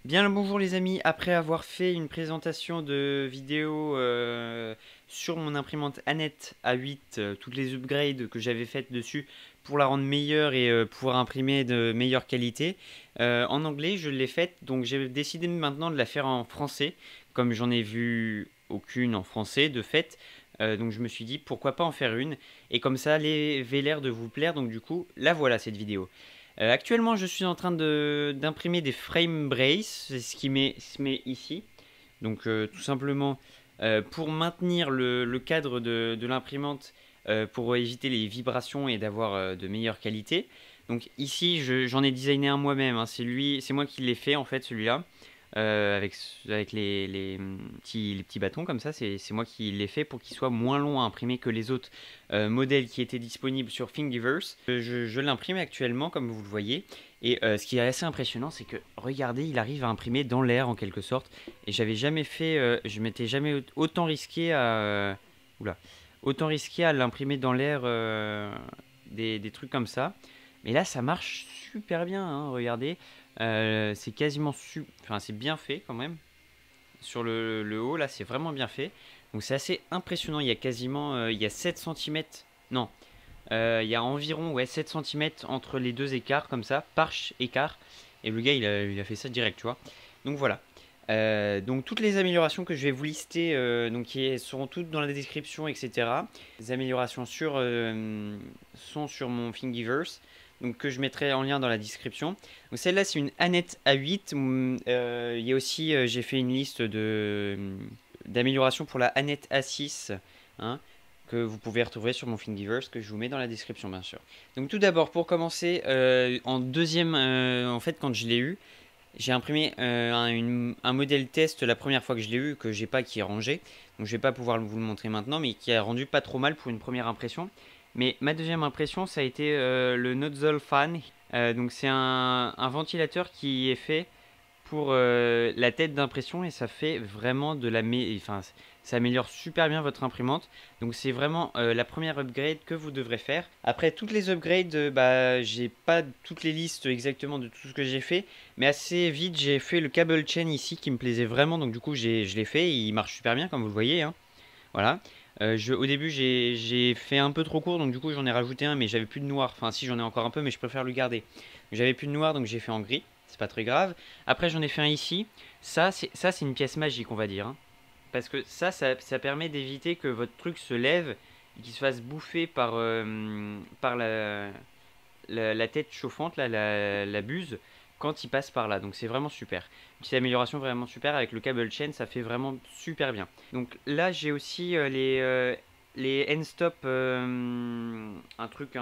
Bien le bonjour les amis, après avoir fait une présentation de vidéo sur mon imprimante Annette A8, toutes les upgrades que j'avais faites dessus pour la rendre meilleure et pouvoir imprimer de meilleure qualité, en anglais je l'ai faite, donc j'ai décidé maintenant de la faire en français, comme j'en ai vu aucune en français de fait, donc je me suis dit pourquoi pas en faire une, et comme ça elle avait l'air de vous plaire, donc du coup la voilà cette vidéo. Actuellement, je suis en train d'imprimer des frame brace, c'est ce qui se met ici. Donc, tout simplement, pour maintenir le cadre de l'imprimante, pour éviter les vibrations et d'avoir de meilleure qualité. Donc, ici, j'en ai designé un moi-même, hein. C'est moi qui l'ai fait en fait, celui-là. Avec les petits bâtons comme ça, c'est moi qui l'ai fait pour qu'il soit moins long à imprimer que les autres modèles qui étaient disponibles sur Thingiverse. Je l'imprime actuellement comme vous le voyez, et ce qui est assez impressionnant, c'est que regardez, il arrive à imprimer dans l'air en quelque sorte, et je m'étais jamais autant risqué oula, autant risqué à l'imprimer dans l'air, des trucs comme ça. Mais là ça marche super bien, hein, regardez. C'est enfin, c'est bien fait quand même. Sur le haut, là, c'est vraiment bien fait. Donc c'est assez impressionnant. Il y a quasiment il y a 7 centimètres. Non, il y a environ ouais, 7 centimètres entre les deux écarts, comme ça, par écart. Et le gars, il a fait ça direct, tu vois. Donc voilà. Donc toutes les améliorations que je vais vous lister, donc qui seront toutes dans la description, etc. Les améliorations sont sur mon Thingiverse, donc que je mettrai en lien dans la description. Donc celle-là c'est une Annette A8. Il y a aussi, j'ai fait une liste d'améliorations pour la Annette A6, hein, que vous pouvez retrouver sur mon Thingiverse, que je vous mets dans la description bien sûr. Donc tout d'abord pour commencer, en deuxième, en fait quand je l'ai eu, j'ai imprimé un modèle test la première fois que je l'ai eu, que j'ai pas, qui est rangé. Donc je vais pas pouvoir vous le montrer maintenant, mais qui a rendu pas trop mal pour une première impression. Mais ma deuxième impression, ça a été le Nozzle Fan. Donc c'est un ventilateur qui est fait pour la tête d'impression, et ça fait vraiment enfin, ça améliore super bien votre imprimante. Donc c'est vraiment la première upgrade que vous devrez faire. Après toutes les upgrades, bah j'ai pas toutes les listes exactement de tout ce que j'ai fait, mais assez vite j'ai fait le cable chain ici qui me plaisait vraiment, donc du coup je l'ai fait et il marche super bien comme vous le voyez, hein. Voilà. Au début j'ai fait un peu trop court, donc du coup j'en ai rajouté un, mais j'avais plus de noir. Enfin si, j'en ai encore un peu, mais je préfère le garder. J'avais plus de noir, donc j'ai fait en gris. C'est pas très grave. Après j'en ai fait un ici. Ça c'est une pièce magique, on va dire, hein. Parce que ça permet d'éviter que votre truc se lève et qu'il se fasse bouffer par la tête chauffante, là, la buse, quand il passe par là. Donc c'est vraiment super. Une petite amélioration vraiment super avec le cable chain, ça fait vraiment super bien. Donc là j'ai aussi les end stop, un truc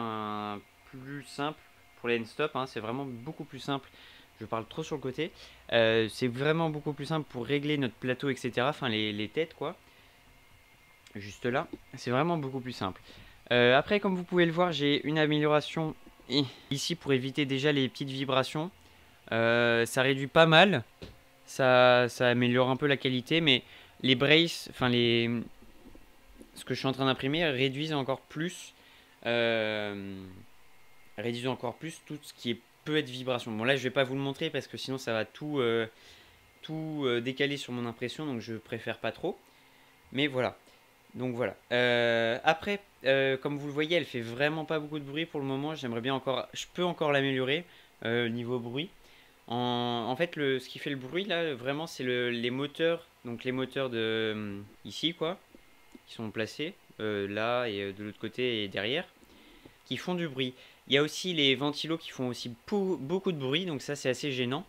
plus simple pour les end stop, hein, c'est vraiment beaucoup plus simple. Je parle trop sur le côté. C'est vraiment beaucoup plus simple pour régler notre plateau, etc. Enfin les têtes quoi. Juste là, c'est vraiment beaucoup plus simple. Après, comme vous pouvez le voir, j'ai une amélioration ici pour éviter déjà les petites vibrations. Ça réduit pas mal, ça améliore un peu la qualité, mais les braces, enfin ce que je suis en train d'imprimer euh, réduisent encore plus tout ce qui peut être vibration. Bon là, je vais pas vous le montrer parce que sinon ça va tout décaler sur mon impression, donc je préfère pas trop. Mais voilà. Donc voilà. Après, comme vous le voyez, elle fait vraiment pas beaucoup de bruit pour le moment. Je peux encore l'améliorer niveau bruit. En fait, ce qui fait le bruit là, vraiment, c'est les moteurs. Donc les moteurs de ici, quoi, qui sont placés là et de l'autre côté et derrière, qui font du bruit. Il y a aussi les ventilos qui font aussi beaucoup de bruit, donc ça c'est assez gênant.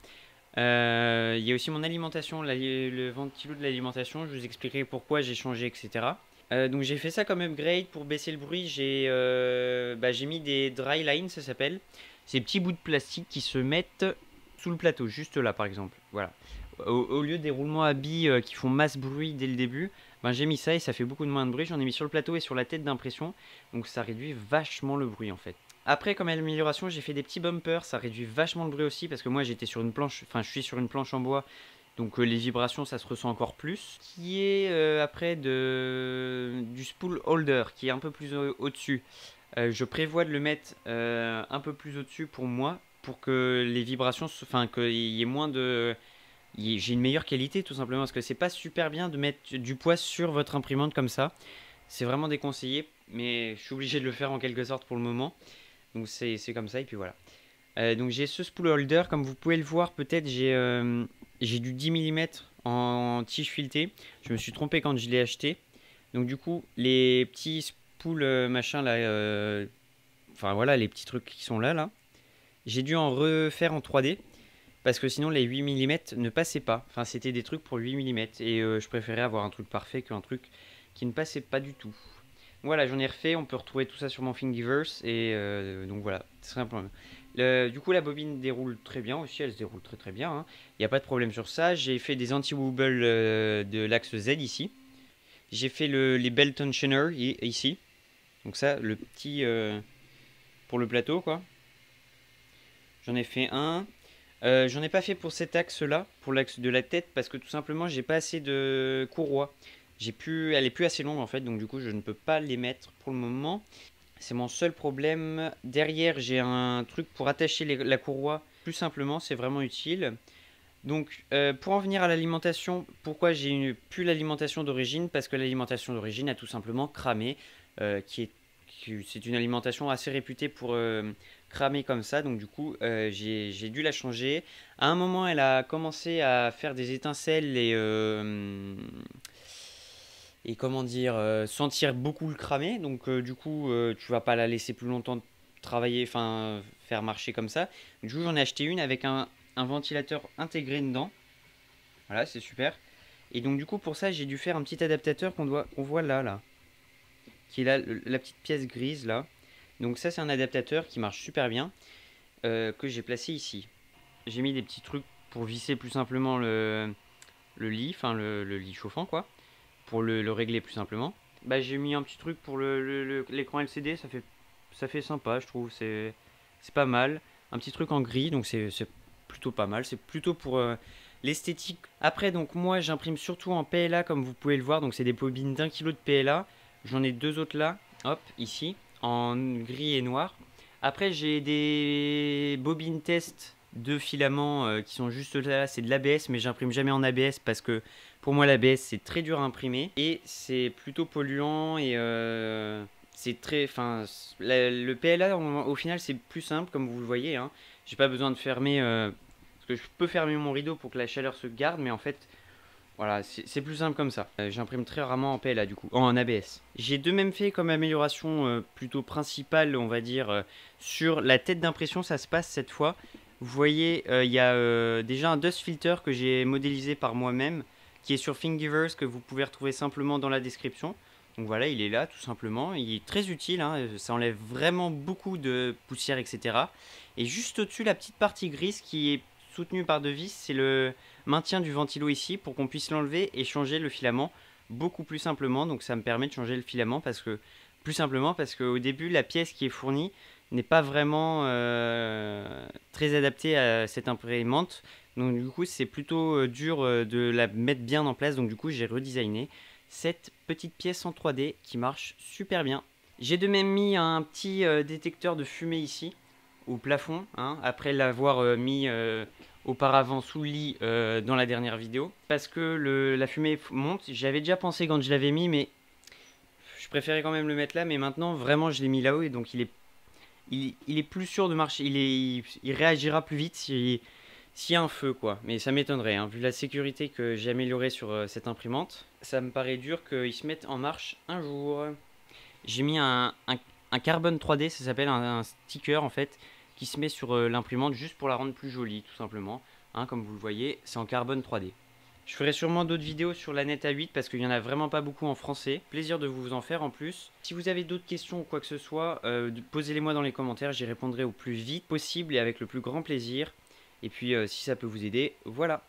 Il y a aussi mon alimentation, le ventilo de l'alimentation. Je vous expliquerai pourquoi j'ai changé, etc. Donc j'ai fait ça comme upgrade pour baisser le bruit. J'ai mis des dry lines, ça s'appelle. Ces petits bouts de plastique qui se mettent sous le plateau, juste là par exemple. Voilà. Au lieu des roulements à billes qui font masse bruit dès le début, ben, j'ai mis ça et ça fait beaucoup de moins de bruit. J'en ai mis sur le plateau et sur la tête d'impression. Donc ça réduit vachement le bruit en fait. Après, comme amélioration, j'ai fait des petits bumpers. Ça réduit vachement le bruit aussi parce que moi j'étais sur une planche, enfin je suis sur une planche en bois, donc les vibrations, ça se ressent encore plus. Qui est après du spool holder, qui est un peu plus au-dessus. Je prévois de le mettre un peu plus au-dessus pour moi, pour que les vibrations, enfin qu'il y ait moins j'ai une meilleure qualité tout simplement parce que c'est pas super bien de mettre du poids sur votre imprimante comme ça. C'est vraiment déconseillé, mais je suis obligé de le faire en quelque sorte pour le moment. Donc c'est comme ça et puis voilà. Donc j'ai ce spool holder, comme vous pouvez le voir peut-être j'ai du 10 mm en tige filetée. Je me suis trompé quand je l'ai acheté. Donc du coup les petits spools machin là, enfin voilà les petits trucs qui sont là, j'ai dû en refaire en 3D. Parce que sinon les 8 mm ne passaient pas. Enfin c'était des trucs pour 8 mm. Et je préférais avoir un truc parfait qu'un truc qui ne passait pas du tout. Voilà, j'en ai refait, on peut retrouver tout ça sur mon Thingiverse et donc voilà, c'est simplement. Du coup, la bobine déroule très bien aussi, elle se déroule très très bien, hein. Il n'y a pas de problème sur ça. J'ai fait des anti-wobble de l'axe Z ici. J'ai fait les bell tensioners ici. Donc ça, le petit pour le plateau quoi. J'en ai fait un. J'en ai pas fait pour cet axe-là, pour l'axe de la tête, parce que tout simplement, j'ai pas assez de courroie. Elle est plus assez longue en fait, donc du coup, je ne peux pas les mettre pour le moment. C'est mon seul problème. Derrière, j'ai un truc pour attacher la courroie. Plus simplement, c'est vraiment utile. Donc, pour en venir à l'alimentation, pourquoi j'ai plus l'alimentation d'origine? Parce que l'alimentation d'origine a tout simplement cramé, c'est une alimentation assez réputée pour cramer comme ça. Donc, du coup, j'ai dû la changer. À un moment, elle a commencé à faire des étincelles et comment dire, sentir beaucoup le cramer. Donc du coup, tu vas pas la laisser plus longtemps travailler, enfin faire marcher comme ça. Du coup, j'en ai acheté une avec un ventilateur intégré dedans. Voilà, c'est super. Et donc du coup, pour ça, j'ai dû faire un petit adaptateur qu'on voit là, qui est là, la petite pièce grise là. Donc ça, c'est un adaptateur qui marche super bien, que j'ai placé ici. J'ai mis des petits trucs pour visser plus simplement le lit, enfin le lit chauffant quoi, pour le régler plus simplement. Bah, j'ai mis un petit truc pour l'écran LCD, ça fait sympa, je trouve, c'est pas mal. Un petit truc en gris, donc c'est plutôt pas mal, c'est plutôt pour l'esthétique. Après, donc moi j'imprime surtout en PLA comme vous pouvez le voir, donc c'est des bobines d'1 kg de PLA. J'en ai deux autres là, hop, ici, en gris et noir. Après, j'ai des bobines test de filaments qui sont juste là, c'est de l'ABS, mais j'imprime jamais en ABS parce que pour moi, l'ABS c'est très dur à imprimer et c'est plutôt polluant et c'est très. Enfin, le PLA au final c'est plus simple comme vous le voyez, hein. J'ai pas besoin de fermer. Parce que je peux fermer mon rideau pour que la chaleur se garde, mais en fait, voilà, c'est plus simple comme ça. J'imprime très rarement en PLA du coup, en ABS. J'ai de même fait comme amélioration plutôt principale, on va dire, sur la tête d'impression, ça se passe cette fois. Vous voyez, il y a déjà un dust filter que j'ai modélisé par moi-même, qui est sur Thingiverse, que vous pouvez retrouver simplement dans la description. Donc voilà, il est là tout simplement. Il est très utile, hein, ça enlève vraiment beaucoup de poussière, etc. Et juste au-dessus, la petite partie grise qui est soutenue par deux vis, c'est le maintien du ventilo ici pour qu'on puisse l'enlever et changer le filament beaucoup plus simplement. Donc ça me permet de changer le filament plus simplement parce qu'au début, la pièce qui est fournie n'est pas vraiment très adaptée à cette imprimante. Donc du coup, c'est plutôt dur de la mettre bien en place. Donc du coup, j'ai redesigné cette petite pièce en 3D qui marche super bien. J'ai de même mis un petit détecteur de fumée ici au plafond, hein, après l'avoir mis auparavant sous le lit dans la dernière vidéo. Parce que la fumée monte. J'avais déjà pensé quand je l'avais mis, mais je préférais quand même le mettre là. Mais maintenant, vraiment, je l'ai mis là-haut et donc il est plus sûr de marcher. Il réagira plus vite s'il y a un feu, quoi. Mais ça m'étonnerait, hein, vu la sécurité que j'ai améliorée sur cette imprimante. Ça me paraît dur qu'il se mette en marche un jour. J'ai mis un carbone 3D, ça s'appelle un sticker en fait, qui se met sur l'imprimante juste pour la rendre plus jolie, tout simplement. Hein, comme vous le voyez, c'est en carbone 3D. Je ferai sûrement d'autres vidéos sur la Net A8 parce qu'il n'y en a vraiment pas beaucoup en français. Plaisir de vous en faire en plus. Si vous avez d'autres questions ou quoi que ce soit, posez-les moi dans les commentaires, j'y répondrai au plus vite possible et avec le plus grand plaisir. Et puis si ça peut vous aider, voilà.